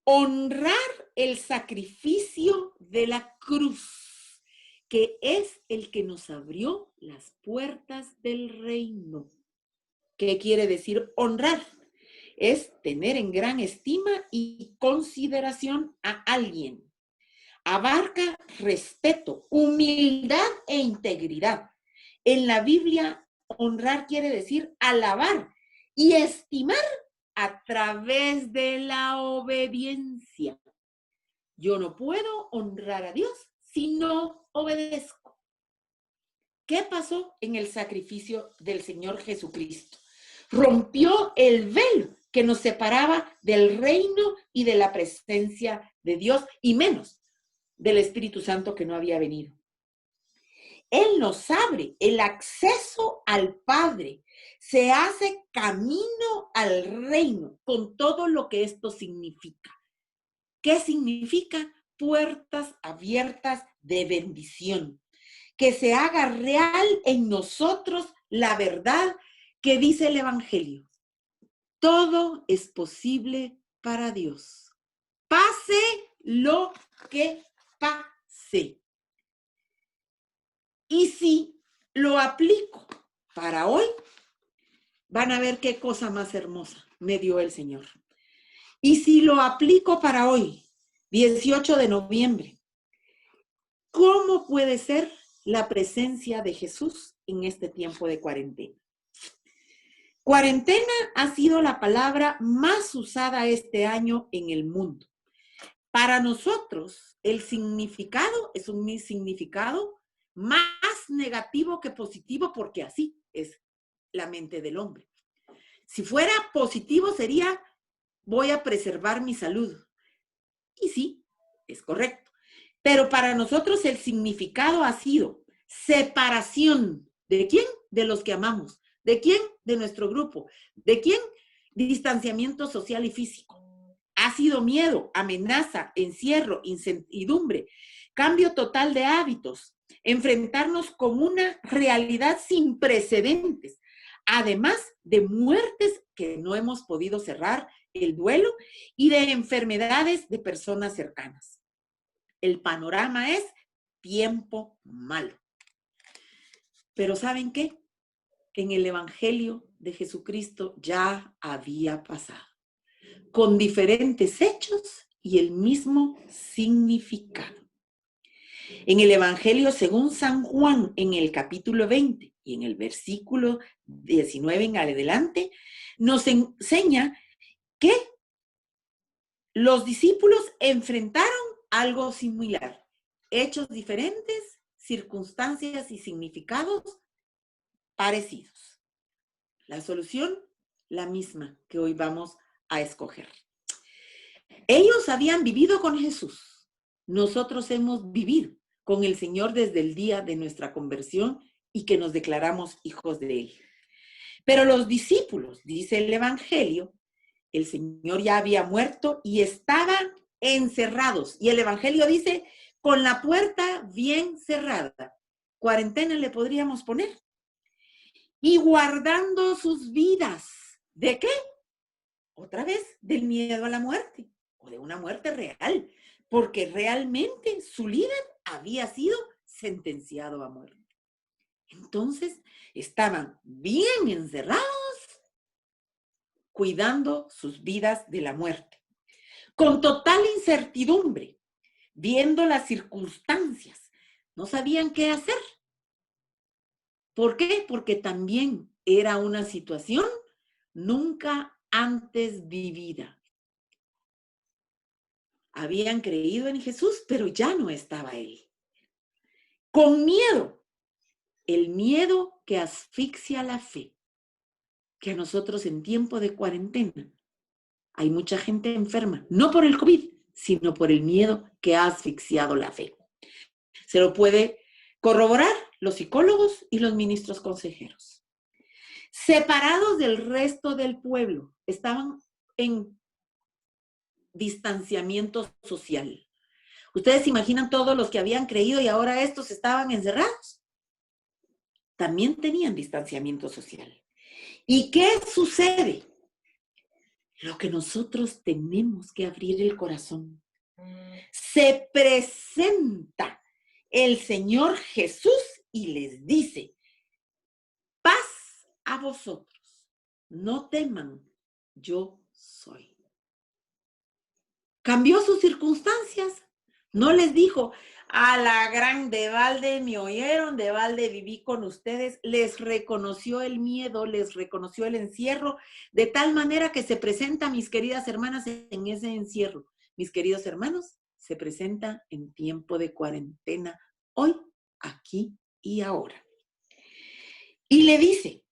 Honrar el sacrificio de la cruz, que es el que nos abrió las puertas del reino. ¿Qué quiere decir honrar? Es tener en gran estima y consideración a alguien. Abarca respeto, humildad e integridad. En la Biblia, honrar quiere decir alabar y estimar a través de la obediencia. Yo no puedo honrar a Dios si no obedezco. ¿Qué pasó en el sacrificio del Señor Jesucristo? Rompió el velo que nos separaba del reino y de la presencia de Dios, y menos del Espíritu Santo que no había venido. Él nos abre el acceso al Padre, se hace camino al reino con todo lo que esto significa. ¿Qué significa? Puertas abiertas de bendición. Que se haga real en nosotros la verdad que dice el Evangelio. Todo es posible para Dios. Pase lo que pase. Y si lo aplico para hoy, van a ver qué cosa más hermosa me dio el Señor. Y si lo aplico para hoy, 18 de noviembre, ¿cómo puede ser la presencia de Jesús en este tiempo de cuarentena? Cuarentena ha sido la palabra más usada este año en el mundo. Para nosotros, el significado es un significado más negativo que positivo, porque así es la mente del hombre. Si fuera positivo sería, voy a preservar mi salud. Y sí, es correcto. Pero para nosotros el significado ha sido separación. ¿De quién? De los que amamos. ¿De quién? De nuestro grupo. ¿De quién? Distanciamiento social y físico. Ha sido miedo, amenaza, encierro, incertidumbre, cambio total de hábitos, enfrentarnos con una realidad sin precedentes, además de muertes que no hemos podido cerrar el duelo y de enfermedades de personas cercanas. El panorama es tiempo malo. Pero ¿saben qué? En el Evangelio de Jesucristo ya había pasado, con diferentes hechos y el mismo significado. En el Evangelio según San Juan, en el capítulo 20 y en el versículo 19 en adelante, nos enseña que los discípulos enfrentaron algo similar, hechos diferentes, circunstancias y significados parecidos. La solución, la misma que hoy vamos a escoger. Ellos habían vivido con Jesús. Nosotros hemos vivido con el Señor desde el día de nuestra conversión y que nos declaramos hijos de Él. Pero los discípulos, dice el Evangelio, el Señor ya había muerto y estaban encerrados. Y el Evangelio dice, con la puerta bien cerrada. Cuarentena le podríamos poner. Y guardando sus vidas. ¿De qué? Otra vez, del miedo a la muerte. O de una muerte real. Porque realmente su líder había sido sentenciado a muerte. Entonces, estaban bien encerrados, cuidando sus vidas de la muerte, con total incertidumbre, viendo las circunstancias, no sabían qué hacer. ¿Por qué? Porque también era una situación nunca antes vivida. Habían creído en Jesús, pero ya no estaba Él. Con miedo, el miedo que asfixia la fe. Que a nosotros en tiempo de cuarentena hay mucha gente enferma, no por el COVID, sino por el miedo que ha asfixiado la fe. Se lo puede corroborar los psicólogos y los ministros consejeros. Separados del resto del pueblo, estaban en distanciamiento social. ¿Ustedes se imaginan todos los que habían creído y ahora estos estaban encerrados? También tenían distanciamiento social. ¿Y qué sucede? Lo que nosotros tenemos que abrir el corazón. Se presenta el Señor Jesús y les dice, paz a vosotros, no teman, yo soy. Cambió sus circunstancias, no les dijo, a la gran de balde me oyeron, de balde viví con ustedes, les reconoció el miedo, les reconoció el encierro, de tal manera que se presenta, mis queridas hermanas, en ese encierro. Mis queridos hermanos, se presenta en tiempo de cuarentena, hoy, aquí y ahora. Y le dice,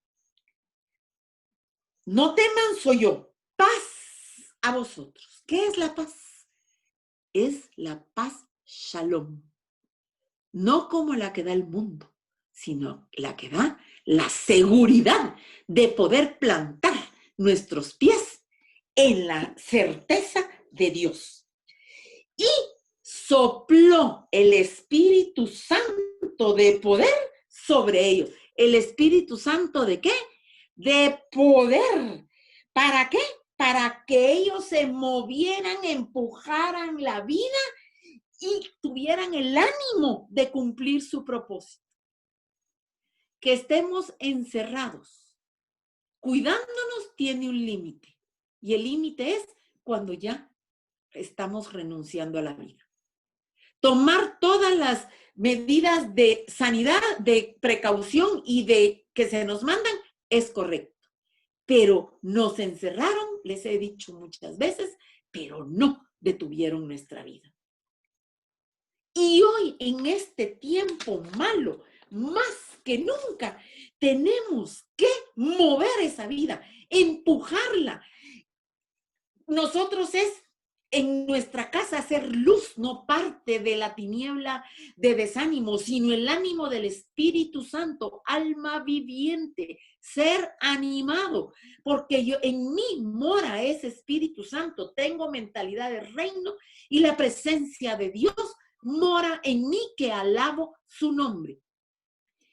no teman, soy yo, paz a vosotros. ¿Qué es la paz? Es la paz Shalom. No como la que da el mundo, sino la que da la seguridad de poder plantar nuestros pies en la certeza de Dios. Y sopló el Espíritu Santo de poder sobre ellos. ¿El Espíritu Santo de qué? De poder. ¿Para qué? Para que ellos se movieran, empujaran la vida y tuvieran el ánimo de cumplir su propósito. Que estemos encerrados, cuidándonos tiene un límite. Y el límite es cuando ya estamos renunciando a la vida. Tomar todas las medidas de sanidad, de precaución y de que se nos mandan es correcto. Pero nos encerraron, les he dicho muchas veces, pero no detuvieron nuestra vida. Y hoy, en este tiempo malo, más que nunca, tenemos que mover esa vida. empujarla. Nosotros es en nuestra casa hacer luz, no parte de la tiniebla de desánimo, sino el ánimo del Espíritu Santo, alma viviente, ser animado, porque yo en mí mora ese Espíritu Santo, tengo mentalidad de reino y la presencia de Dios mora en mí, que alabo su nombre.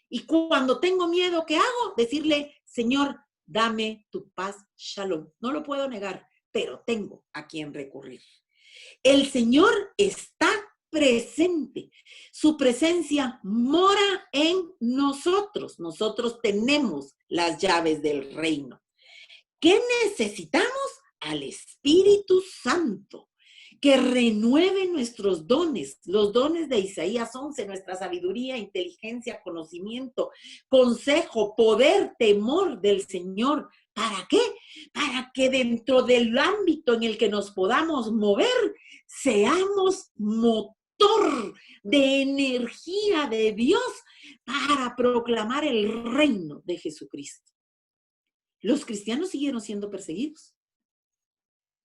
Y cuando tengo miedo, ¿qué hago? Decirle, Señor, dame tu paz, shalom. No lo puedo negar, pero tengo a quien recurrir. El Señor está presente. Su presencia mora en nosotros. Nosotros tenemos las llaves del reino. ¿Qué necesitamos? Al Espíritu Santo, que renueve nuestros dones, los dones de Isaías 11, nuestra sabiduría, inteligencia, conocimiento, consejo, poder, temor del Señor. ¿Para qué? Para que dentro del ámbito en el que nos podamos mover, seamos motor de energía de Dios para proclamar el reino de Jesucristo. Los cristianos siguieron siendo perseguidos.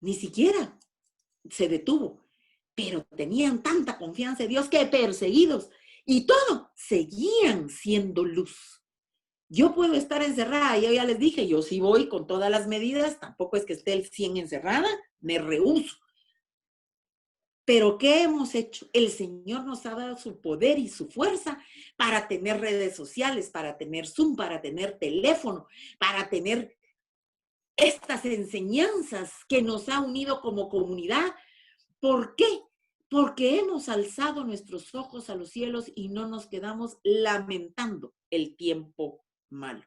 Ni siquiera se detuvo, pero tenían tanta confianza en Dios que perseguidos y todo seguían siendo luz. Yo puedo estar encerrada, yo ya les dije, yo sí voy con todas las medidas, tampoco es que esté el 100 encerrada, me rehúso. Pero ¿qué hemos hecho? El Señor nos ha dado su poder y su fuerza para tener redes sociales, para tener Zoom, para tener teléfono, para tener estas enseñanzas que nos ha unido como comunidad. ¿Por qué? Porque hemos alzado nuestros ojos a los cielos y no nos quedamos lamentando el tiempo malo.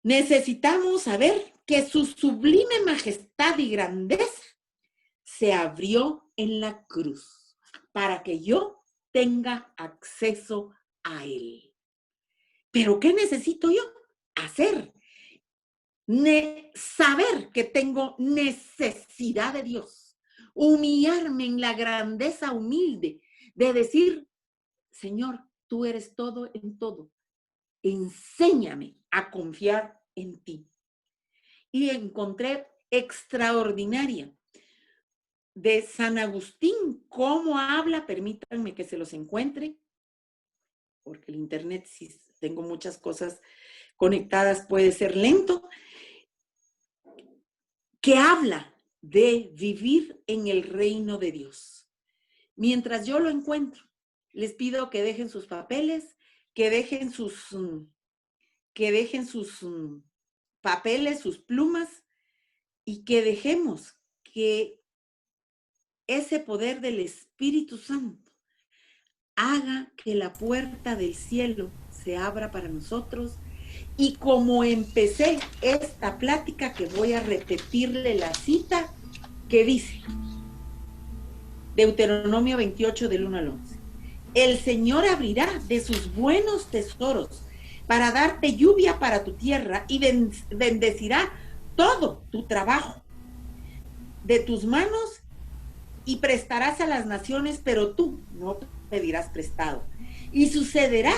Necesitamos saber que su sublime majestad y grandeza se abrió en la cruz para que yo tenga acceso a él. ¿Pero qué necesito yo hacer? Saber que tengo necesidad de Dios, humillarme en la grandeza humilde de decir, Señor, tú eres todo en todo, enséñame a confiar en ti. Y encontré extraordinaria de San Agustín, cómo habla, permítanme que se los encuentre, porque el internet, si tengo muchas cosas conectadas, puede ser lento, que habla de vivir en el reino de Dios. Mientras yo lo encuentro, les pido que dejen sus papeles, que dejen sus papeles, sus plumas, y que dejemos que ese poder del Espíritu Santo haga que la puerta del cielo se abra para nosotros. Y como empecé esta plática, que voy a repetirle la cita que dice, Deuteronomio 28 del 1 al 11. El Señor abrirá de sus buenos tesoros para darte lluvia para tu tierra y bendecirá todo tu trabajo de tus manos y prestarás a las naciones, pero tú no pedirás prestado. Y sucederá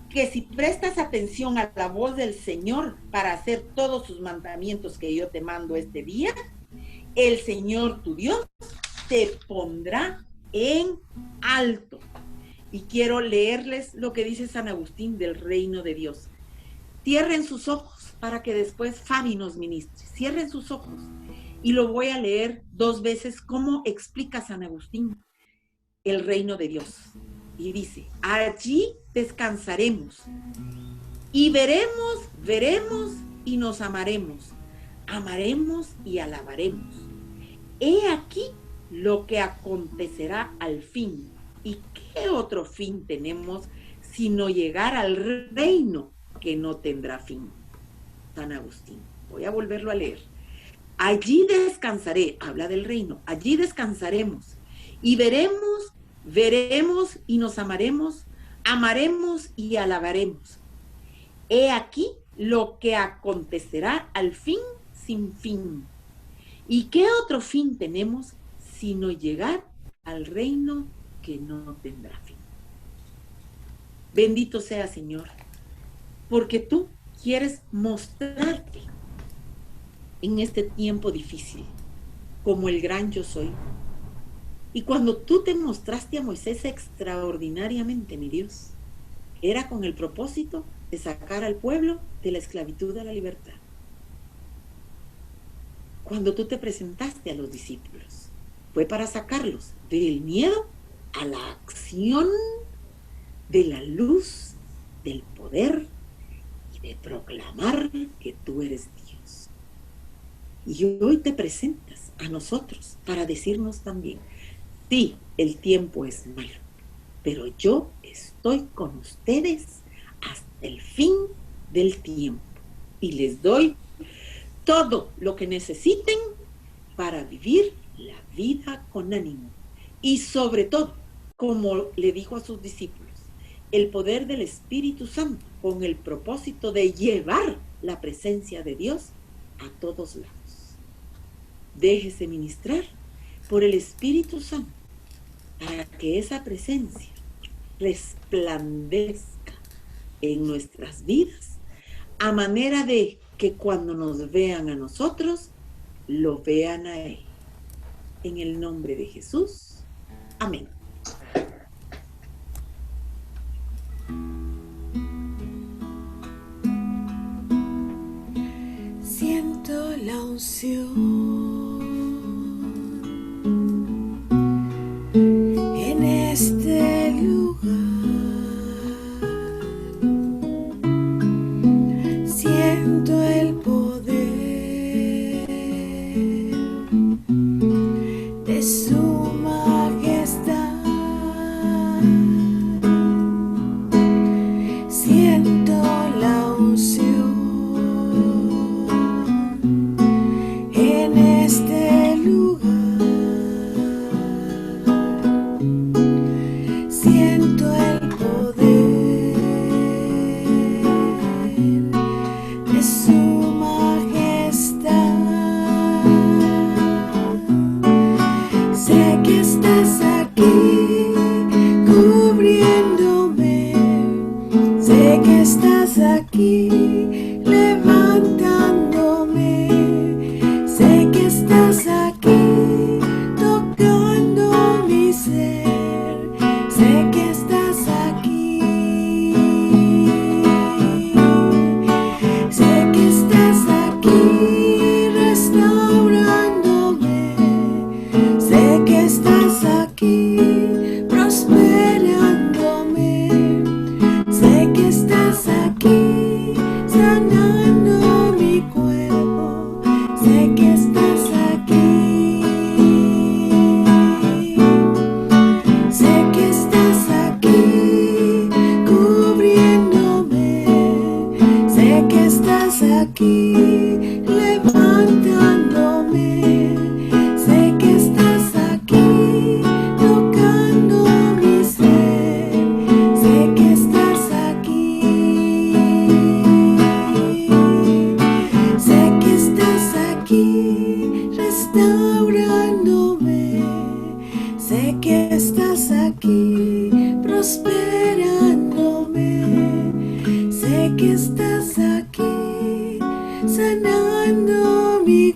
que si prestas atención a la voz del Señor para hacer todos sus mandamientos que yo te mando este día, el Señor tu Dios te pondrá en alto. Y quiero leerles lo que dice San Agustín del reino de Dios. Cierren sus ojos para que después Fabi nos ministre. Cierren sus ojos y lo voy a leer 2 veces cómo explica San Agustín el reino de Dios. Y dice, allí descansaremos y veremos y nos amaremos y alabaremos. He aquí lo que acontecerá al fin. ¿Y qué otro fin tenemos sino llegar al reino que no tendrá fin? San Agustín. Voy a volverlo a leer. Allí descansaré, habla del reino, allí descansaremos y veremos y nos amaremos y alabaremos. He aquí lo que acontecerá al fin sin fin. ¿Y qué otro fin tenemos sino llegar al reino que no tendrá fin? Bendito sea, Señor, porque tú quieres mostrarte en este tiempo difícil como el gran yo soy. Y cuando tú te mostraste a Moisés extraordinariamente, mi Dios, era con el propósito de sacar al pueblo de la esclavitud a la libertad. Cuando tú te presentaste a los discípulos, fue para sacarlos del miedo a la acción, de la luz, del poder y de proclamar que tú eres Dios. Y hoy te presentas a nosotros para decirnos también, sí, el tiempo es malo, pero yo estoy con ustedes hasta el fin del tiempo y les doy todo lo que necesiten para vivir la vida con ánimo. Y sobre todo, como le dijo a sus discípulos, el poder del Espíritu Santo con el propósito de llevar la presencia de Dios a todos lados. Déjese ministrar por el Espíritu Santo para que esa presencia resplandezca en nuestras vidas a manera de que cuando nos vean a nosotros, lo vean a Él. En el nombre de Jesús. Amén. Siento la unción en este lugar. Siento el poder de su majestad. Siento la unción en este lugar. Siento el poder de su majestad. Sé que estás aquí cubriéndome. Sé que estás aquí levantándome. Sé que estás aquí tocando mi ser. Sé que estás aquí. Sé que estás aquí restaurándome. Sé que estás aquí prosperándome. Sé que estás aquí sanando mi cuerpo. Sé que estás aquí. Sé que estás aquí cubriéndome. Sé que estás aquí levantándome. Sé que estás aquí tocando mi ser. Sé que estás aquí. Sé que estás aquí restaurándome. Sé que estás aquí prosperándome. Sé que estás aquí sanando mi